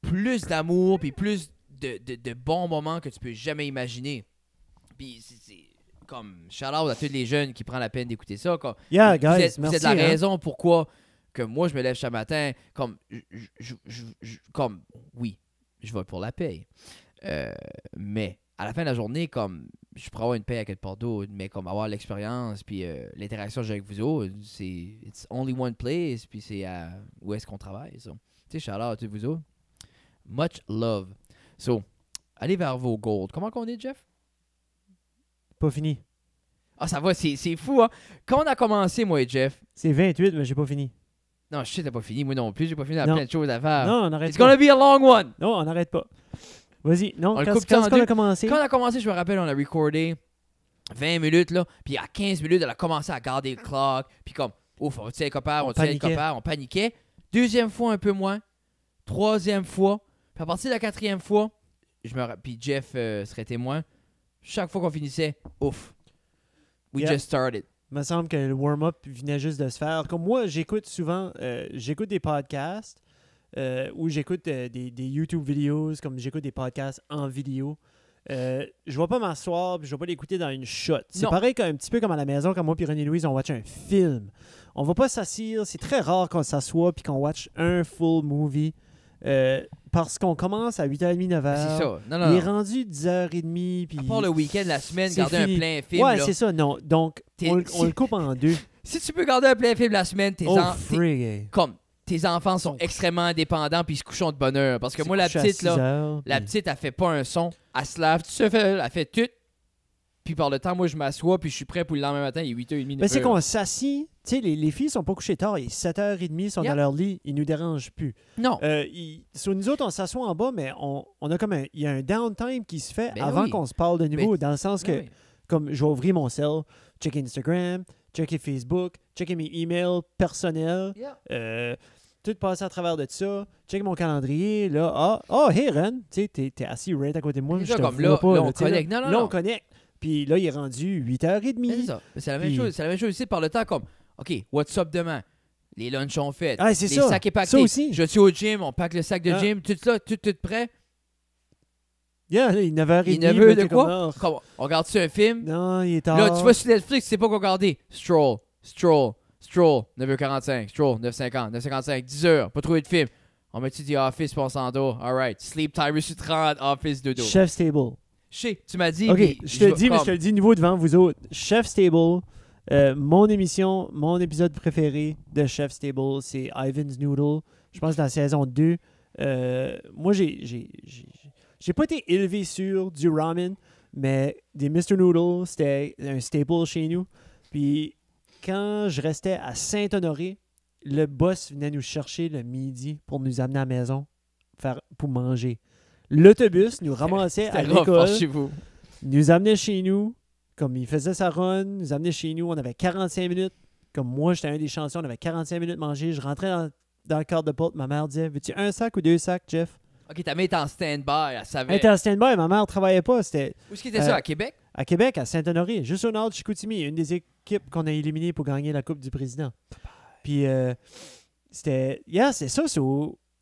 plus d'amour, puis plus de bons moments que tu peux jamais imaginer. Puis c'est comme shout-out à tous les jeunes qui prennent la peine d'écouter ça. Comme, Yeah, guys, vous merci. êtes la raison pourquoi que moi, je me lève chaque matin. Comme, comme oui, je vais pour la paye. Mais à la fin de la journée, comme je pourrais avoir une paye à quelque part d'autre, mais comme avoir l'expérience puis l'interaction que j'ai avec vous autres, c'est it's only one place, puis c'est où est-ce qu'on travaille. So. Tu sais, shout-out à tous vous autres. Much love. So, allez vers vos goals. Comment qu'on est, Jeff? Pas fini. Ah, ça va, c'est fou, hein? Quand on a commencé, moi et Jeff... C'est 28, mais j'ai pas fini. Non, je sais que t'as pas fini, moi non plus. J'ai pas fini, il y a Non. plein de choses à faire. Non, on arrête It's pas. gonna be a long one! Non, on n'arrête pas. Vas-y. Non, On le quand coupe en on deux. a commencé... Quand on a commencé, je me rappelle, on a recordé 20 minutes, là. Puis à 15 minutes, elle a commencé à garder le clock. Puis comme, ouf, on va-tu être copains, on va-tu être copains? On paniquait. Deuxième fois, un peu moins. Troisième fois. Puis à partir de la quatrième fois, puis Jeff serait témoin. Chaque fois qu'on finissait, ouf. We just started. Il me semble que le warm-up venait juste de se faire. Comme moi, j'écoute souvent, j'écoute des podcasts ou j'écoute des YouTube vidéos, comme j'écoute des podcasts en vidéo. Je ne vais pas m'asseoir et je ne vais pas l'écouter dans une shot. C'est pareil un petit peu comme à la maison, quand moi et René-Louise, on watch un film. On va pas s'asseoir. C'est très rare qu'on s'assoit et qu'on watch un full movie. Parce qu'on commence à 8h30, 9h. C'est ça. Il est rendu 10h30. Puis à part le week-end, la semaine, c'est garder fini. un plein film. Ouais, là. c'est ça. Non. Donc, on le coupe en deux. Si tu peux garder un plein film la semaine, tes enfants sont extrêmement indépendants puis ils se couchent de bonne heure. Parce que moi, la petite, elle fait pas un son. Elle se lave, elle fait tout. Puis par le temps, moi, je m'assois puis je suis prêt pour le lendemain matin. Il est 8h30. Mais c'est qu'on s'assit. Tu sais, les filles sont pas couchées tard. Il est 7h30, ils sont dans leur lit. Ils nous dérangent plus. Non. Sur nous autres, on s'assoit en bas, mais on a comme il y a un downtime qui se fait avant qu'on se parle de nouveau. Dans le sens que, comme je vais ouvrir mon cell, checker Instagram, checker Facebook, checker mes emails personnels. Tout passer à travers de ça, checker mon calendrier, là, hey Ren, tu sais, t'es assis right à côté de moi, je te vois pas. Là, on connecte. On connecte. Puis là, il est rendu 8h30. C'est ça. C'est la même chose. C'est la même chose aussi par le temps, comme, OK, what's up demain? Les lunchs sont faits. Ah, c'est les ça. sacs épaquetés. Ça aussi. Je suis au gym, on pack le sac de gym, tout ça, tout prêt. Yeah, il est 9h30. Il est 9h de quoi? On regarde-tu un film? Non, il est tard. Là, tu vas sur Netflix, tu sais pas quoi regarder. Stroll, 9h45, Stroll, 9h50, 9h55, 10h, pas trouver de film. On met-tu The Office pour on s'endort? Alright, Sleep Timer sur 30, Office dodo. Chef's Table. Tu m'as dit. Ok, je te le dis, mais je te le dis nouveau devant vous autres. Chef's Table, Mon émission, mon épisode préféré de Chef's Table, c'est Ivan's Noodle. Je pense que dans la saison 2. Moi, j'ai pas été élevé sur du ramen, mais des Mr. Noodle, c'était un staple chez nous. Puis quand je restais à Saint-Honoré, le boss venait nous chercher le midi pour nous amener à la maison pour manger. L'autobus nous ramassait à l'école, chez vous. nous amenait chez nous, comme il faisait sa run, nous amenait chez nous, on avait 45 minutes. Comme moi, j'étais un des chansons, on avait 45 minutes de manger. Je rentrais dans le quart de porte, ma mère disait « Veux-tu un sac ou 2 sacs, Jeff? » Ok, ta mère était en stand-by, elle savait. Elle était en stand-by, ma mère ne travaillait pas. C'était Où est-ce qu'il était ça, à Québec? à Québec, à Saint-Honoré, juste au nord de Chicoutimi, une des équipes qu'on a éliminées pour gagner la Coupe du Président. Puis c'était ça.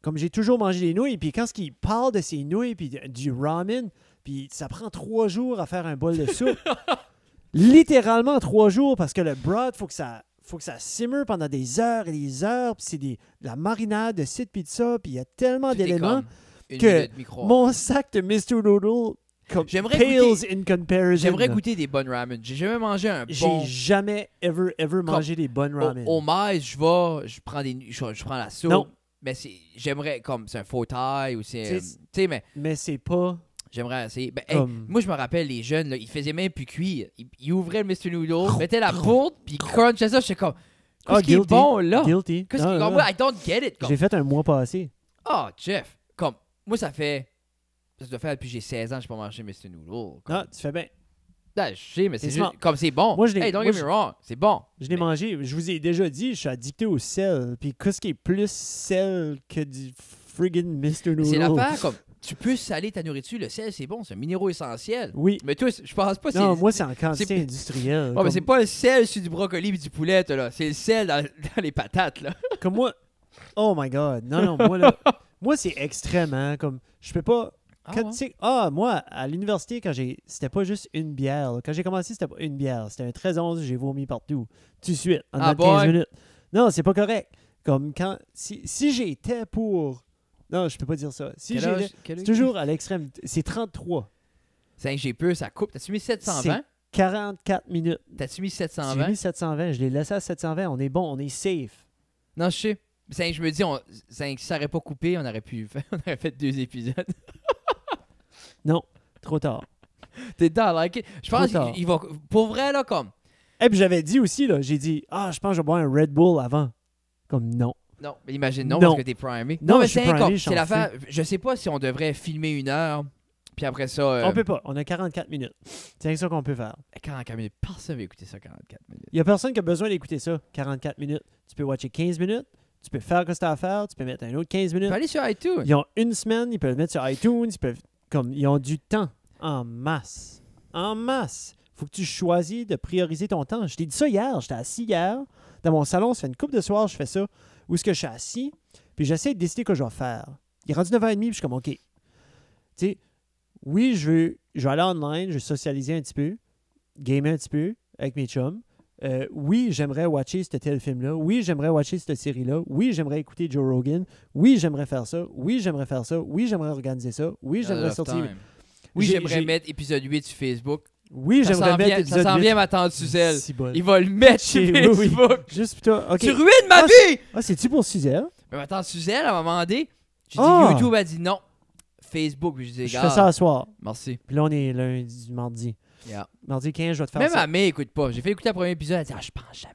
Comme j'ai toujours mangé des nouilles, puis quand il parle de ces nouilles, puis du ramen, puis ça prend 3 jours à faire un bol de soupe. Littéralement 3 jours, parce que le broth, faut que ça simmer pendant des heures et des heures, puis c'est de la marinade de ci puis de ça, puis il y a tellement Tout est d'éléments comme une que minute micro. mon sac de Mr. Noodle J'aimerais pales in comparison. J'aimerais goûter des bonnes ramen. J'ai jamais mangé un J'ai bon... jamais, ever mangé des bonnes ramen. Au maïs, je prends la soupe. Non. Mais j'aimerais, comme, c'est un faux taille ou c'est... C'est- Tu sais, mais Mais c'est pas j'aimerais essayer. Ben, comme... moi, je me rappelle, les jeunes, là, ils faisaient même plus cuire. Ils ouvraient le Mr. Noodle, mettaient la poudre, puis ils crunchaient ça. J'étais comme, qu'est-ce qui est guilty. bon, là? Guilty. Qu'est-ce Non, qui... non, comme, non. I don't get it. Comme, J'ai fait un mois passé. Jeff, comme, moi, ça doit faire depuis que j'ai 16 ans que je n'ai pas mangé Mr. Noodle. Comme, Non, tu fais bien. je sais, mais c'est C'est juste, smart. comme c'est bon. Moi, je l'ai- Hey, don't moi, get me wrong, c'est bon. Je l'ai mangé. Je vous ai déjà dit, je suis addicté au sel. Puis qu'est-ce qui est plus sel que du friggin' Mr. Noodle? C'est l'affaire, comme, tu peux saler ta nourriture, le sel, c'est bon, c'est un minéraux essentiel. Oui. Mais toi, je pense pas que Non, c'est... moi, c'est en quantité c'est- industrielle. Ouais, comme, mais c'est pas le sel sur du brocoli et du poulet, toi, là. C'est le sel dans les patates, là. comme moi... Oh my God. Non, moi, là... moi, c'est extrême, hein. Comme, je peux pas... Quand, tu sais, moi, à l'université, c'était pas juste une bière. Là. Quand j'ai commencé, c'était pas une bière. C'était un 13-11, j'ai vomi partout. Tout de suite, en dedans de 15 minutes. Non, c'est pas correct. Comme quand... Si j'étais pour... Non, je peux pas dire ça. Si j'étais... C'est toujours à l'extrême. C'est 33. C'est que j'ai peur, ça coupe. T'as-tu mis 720? 44 minutes. T'as-tu mis J'ai 720? mis 720. Je l'ai laissé à 720. On est bon, on est safe. Non, je sais. C'est que je me dis, si ça n'aurait pas coupé, on aurait fait 2 épisodes. Non, trop tard. T'es dans, like... Je pense Trop tard. qu'il va... Pour vrai, là, comme... Et puis j'avais dit aussi, là, j'ai dit, je pense que je vais boire un Red Bull avant. Comme non. Non, mais imagine, non, Non. parce que t'es primé. Non, mais je suis c'est primé, comme... je C'est s'en l'affaire... Je sais pas si on devrait filmer 1 heure, puis après ça... On peut pas. On a 44 minutes. C'est ça qu'on peut faire. 44 minutes. Personne va écouter ça 44 minutes. Il y a personne qui a besoin d'écouter ça. 44 minutes. Tu peux watcher 15 minutes. Tu peux faire ce que tu as à faire. Tu peux mettre un autre 15 Tu minutes. peux aller sur iTunes. Ils ont une semaine. Ils peuvent le mettre sur iTunes. Ils ont du temps. En masse. En masse. Faut que tu choisis de prioriser ton temps. Je t'ai dit ça hier. J'étais assis hier. Dans mon salon, ça fait une couple de soirs, je fais ça. Où est-ce que je suis assis? Puis j'essaie de décider ce que je vais faire. Il est rendu 9h30, puis je suis comme, OK. Tu sais, oui, je vais aller online, je vais socialiser un petit peu, gamer un petit peu avec mes chums. Oui, j'aimerais watcher ce tel film-là. Oui, j'aimerais watcher cette série-là. Oui, j'aimerais écouter Joe Rogan. Oui, j'aimerais faire ça. Oui, j'aimerais faire ça. Oui, j'aimerais organiser ça. Oui, j'aimerais sortir. Oui, J'ai- j'aimerais j'ai- mettre épisode 8 sur Facebook. Oui, Ça j'aimerais s'en mettre vient, épisode ça s'en 8. vient, ma tante Suzelle. Si bol. Il va le mettre sur Oui, oui. Facebook. Juste pour toi. OK. Tu ruines ma Ah, vie! c'est-tu pour Suzelle? Mais ma tante Suzelle, elle m'a demandé. J'ai dit Ah! YouTube, elle a dit non. Facebook, puis je dis, Je regarde. fais ça à soir. Merci. Puis là, on est lundi, mardi. Yeah. Mardi 15, je vais te faire Même ça. ma mère écoute pas. J'ai fait écouter le premier épisode, elle dit, je pense jamais.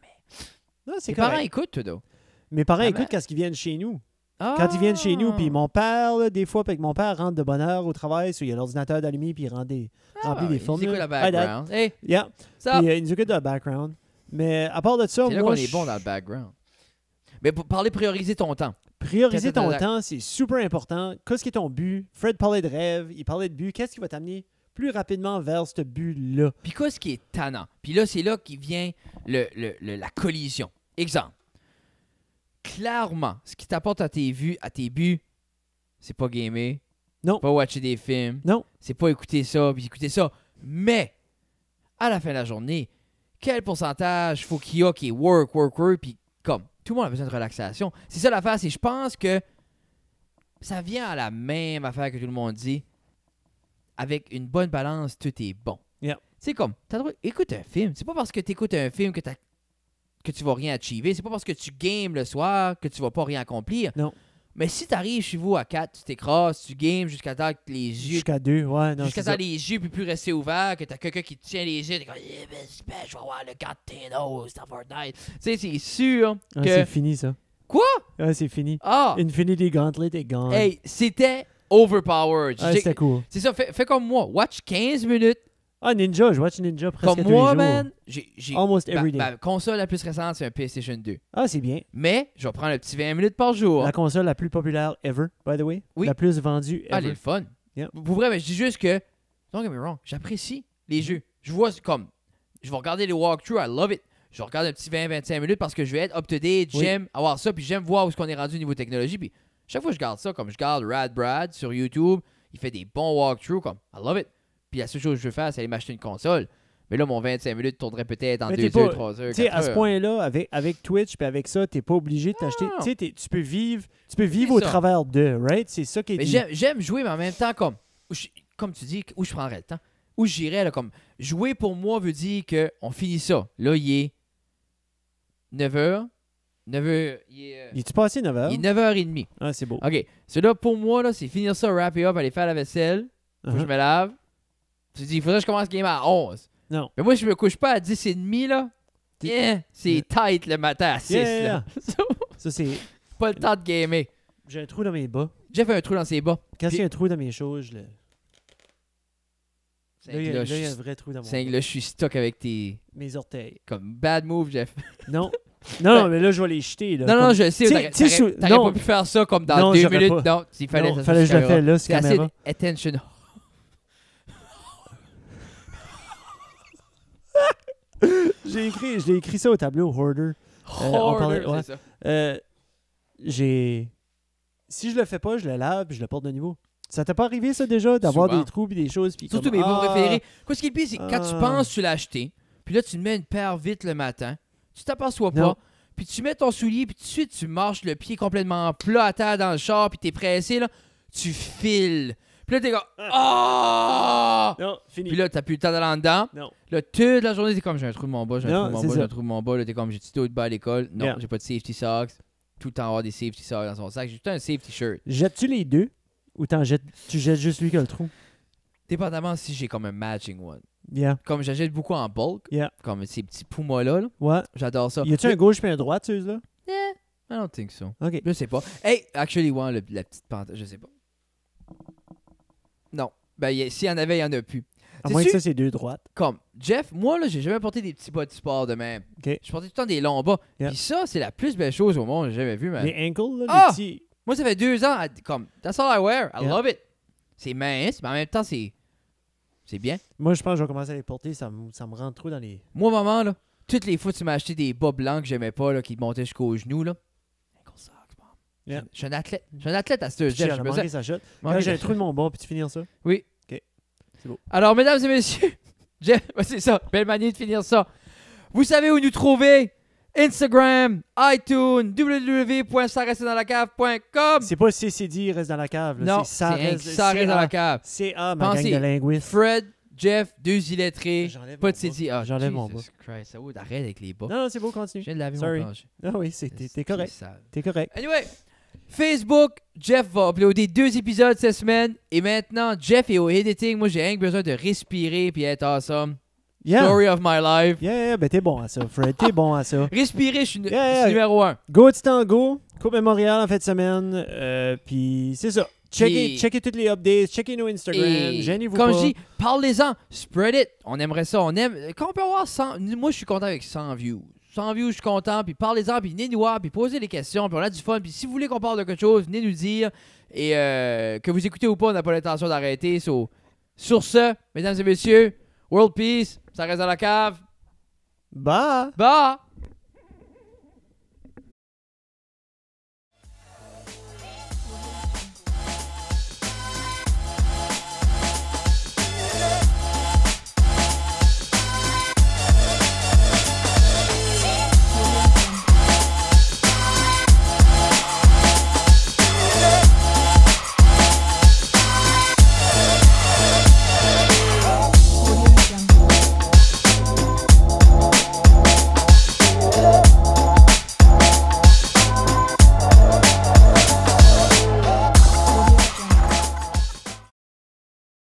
Non, c'est Mes parents correct. écoutent, tout donc. Mes parents Ah, écoutent ben- quand ils viennent chez nous. Ah! Quand ils viennent chez nous, puis mon père, là, des fois, puis que mon père rentre de bonne heure au travail, il y a l'ordinateur d'allumé, puis il remplit des Ils formules. écoutent le Hi, Dad. background. Hey, Yeah. ça, Puis ils nous occupent de background. Mais à part de ça, c'est là moi, qu'on est bon dans le background. Mais pour parler, prioriser ton temps. prioriser ton Qu'est-ce que temps, c'est super important. Qu'est-ce qui est ton but? Fred parlait de rêve, il parlait de but. Qu'est-ce qui va t'amener plus rapidement vers ce but-là? Puis quoi, ce qui est tannant? Puis là, c'est là qui vient la collision. Exemple. Clairement, ce qui t'apporte à tes buts, c'est pas gamer. Non. C'est pas watcher des films. Non. C'est pas écouter ça, puis écouter ça. Mais, à la fin de la journée, quel pourcentage faut qu'il y a qui est work, puis comme, tout le monde a besoin de relaxation. C'est ça l'affaire, je pense que ça vient à la même affaire que tout le monde dit. Avec une bonne balance, tout est bon. Yeah. C'est comme, t'as le droit, écoute un film. C'est pas parce que t'écoutes un film que tu vas rien achiever. C'est pas parce que tu games le soir que tu vas pas rien accomplir. Non. Mais si t'arrives chez vous à 4, tu t'écrases, tu games jusqu'à temps que les yeux... Jusqu'à 2, ouais, non, Jusqu'à c'est temps ça. que les yeux puissent plus rester ouverts, que t'as quelqu'un qui te tient les yeux, t'es comme, je vais avoir le gars de Thanos dans Fortnite. Tu sais, c'est sûr Ah, que... c'est fini, ça. Quoi? Ouais, c'est fini. Ah! Infinity Gauntlet est gone. Hey, c'était overpowered. C'était cool. C'est ça, fais comme moi. Watch 15 minutes. Ah, Ninja, je watch Ninja presque Comme tous les moi, jours. man. Almost every day. Ma console la plus récente, c'est un PlayStation 2. Ah, c'est bien. Mais, je vais prendre un petit 20 minutes par jour. La console la plus populaire ever, by the way. Oui. La plus vendue Ah, elle est ever. le fun. Yeah. Pour vrai, mais je dis juste que, don't get me wrong, j'apprécie les jeux. Je vois comme, je vais regarder les walkthroughs, I love it. Je regarde un petit 20-25 minutes parce que je vais être up-to-date, Oui. j'aime avoir ça, puis j'aime voir où est-ce qu'on est rendu au niveau technologie. Puis chaque fois que je garde ça, comme je garde Rad Brad sur YouTube, il fait des bons walkthroughs, comme, I love it. Puis la seule chose que je veux faire, c'est aller m'acheter une console. Mais là, mon 25 minutes tournerait peut-être en Mais 2 t'es heures, pas- 3 heures, Tu sais, 4 à ce heures. point-là, avec Twitch puis avec ça, t'es pas obligé de t'acheter. Non. Tu sais, tu peux vivre C'est au ça. travers de, right? C'est ça qui est Mais dit. j'aime jouer, mais en même temps, comme tu dis, où je prendrais le temps. Où j'irais, là, comme jouer pour moi veut dire qu'on finit ça. Là, il est 9h. 9h, Il est-tu passé 9 heures? il est 9h30. Ah, c'est beau. OK. C'est là, pour moi, là, c'est finir ça, wrap it up, aller faire la vaisselle. Faut que je Uh-huh. me lave. Tu dis, il faudrait que je commence le game à 11. Non. Mais moi, je me couche pas à 10h30, là. C'est tight le matin à 6, Yeah. là. Ça, c'est. Pas le temps de gamer. J'ai un trou dans mes bas. Jeff a un trou dans ses bas. Quand Puis- il y a un trou dans mes choses, je le. C'est Là, il y a, là, là, je il y a un suis- vrai trou dans mon c'est bas. là, je suis stuck avec tes... Mes orteils. Comme bad move, Jeff. Non. Non, mais là, je vais les jeter. Là, Non, comme- non, je sais. T'sais- T'aurais t'sais, sous- t'aurais non. pas pu faire ça comme dans Non, 2 j'aurais minutes. pas. Non, il fallait, Non, ça fallait que je le caméra. fasse là, sur C'est assez caméra. attention. Je l'ai écrit ça au tableau, Hoarder. on parlait- ouais. c'est ça. J'ai. Si je le fais pas, je le lave puis je le porte de niveau. Ça t'est pas arrivé, ça, déjà, d'avoir Souvent. des trous puis des choses? Puis Surtout comme, mes bons ah, préférés. Quoi, ce qui est le pire, c'est que quand tu Ah. penses que tu l'as acheté, puis là, tu mets une paire vite le matin, tu t'aperçois Non. pas, puis tu mets ton soulier, puis tout de suite, tu marches le pied complètement plat à terre dans le char, puis t'es pressé, là, tu files. Puis là, t'es comme, ah! Non, fini. Puis là, t'as plus le temps d'aller en dedans. Non. Là, toute la journée, t'es comme, j'ai un trou de mon bas, j'ai un Non, trou de mon c'est bas, ça. j'ai un trou de mon bas. Là, t'es comme, j'ai tout de bas à l'école. Non, Yeah. j'ai pas de safety socks. Tout le temps avoir des safety socks dans son sac. J'ai tout un safety shirt. Jettes-tu les deux ou tu jettes juste lui qui a le trou? Dépendamment si j'ai comme un matching one. Yeah. Comme j'achète beaucoup en bulk, Yeah. comme ces petits Pumas-là, là, Ouais. j'adore ça. Y a-tu un gauche puis un droite, ceux-là? I don't think so. Ok. Je sais pas. Hey, actually, ouais, la petite pente, je sais pas. Non. Ben, s'il y en avait, il y en a plus. À C'est moins que sûr- ça, c'est deux droites. Comme, Jeff, moi, là, j'ai jamais porté des petits bas de sport de même. Ok. Je portais tout le temps des longs bas. Yeah. Puis ça, c'est la plus belle chose au monde que j'ai jamais vu, man. Les ankles, là, Ah! les petits. Moi, ça fait 2 ans, comme, that's all I wear. I Yeah. love it. C'est mince, mais en même temps, c'est bien. Moi, je pense que je vais commencer à les porter. Ça me rentre trop dans les. Moi, maman, là, toutes les fois que tu m'as acheté des bas blancs que j'aimais pas, là, qui montaient jusqu'aux genoux, là. Ankle socks, mom. Yeah. Je suis un athlète. Je suis un athlète à ce J'ai Jeff. J'ai besoin. manqué sa shot. manquer Quand j'ai un de- trou de mon bas, puis tu finir ça. Oui. Ok. C'est beau. Alors, mesdames et messieurs, Jeff, c'est ça, belle manière de finir ça. Vous savez où nous trouver? Instagram, iTunes, www.sarestdanslacave.com. C'est pas CCD reste dans la cave. Là. Non, c'est ça reste, ça reste dans la cave. CA, ma Pensez, gang de linguistes. Fred, Jeff, 2 illettrés, J'enlève pas mon de CD. bas. Ah, J'enlève mon Jesus Christ, ça vaut arrête avec les bas. Non, non, c'est beau, Je continue. viens de laver Sorry. mon plancher. Ah oui, t'es correct. C'est sale. T'es correct. Anyway, Facebook, Jeff va uploader 2 épisodes cette semaine. Et maintenant, Jeff est au editing. Moi, j'ai rien que besoin de respirer puis être awesome. Yeah. Story of my life. Yeah, ben t'es bon à ça, Fred. T'es bon à ça. Respirer, je suis Yeah. numéro 1. Go de tango, Coupe Mémorial en fin de semaine. Puis c'est ça. Puis- Checkez toutes les updates, checkez nos Instagram. Gênez-vous comme pas. je dis, parlez-en, spread it. On aimerait ça. On aime. Quand on peut avoir 100. Moi, je suis content avec 100 views. 100 views, je suis content. Puis parlez-en, puis venez nous voir, puis posez des questions, puis on a du fun. Puis si vous voulez qu'on parle de quelque chose, venez nous dire. Et que vous écoutez ou pas, on n'a pas l'intention d'arrêter. Sur ce, mesdames et messieurs, World Peace, ça reste dans la cave. Bye! Bye!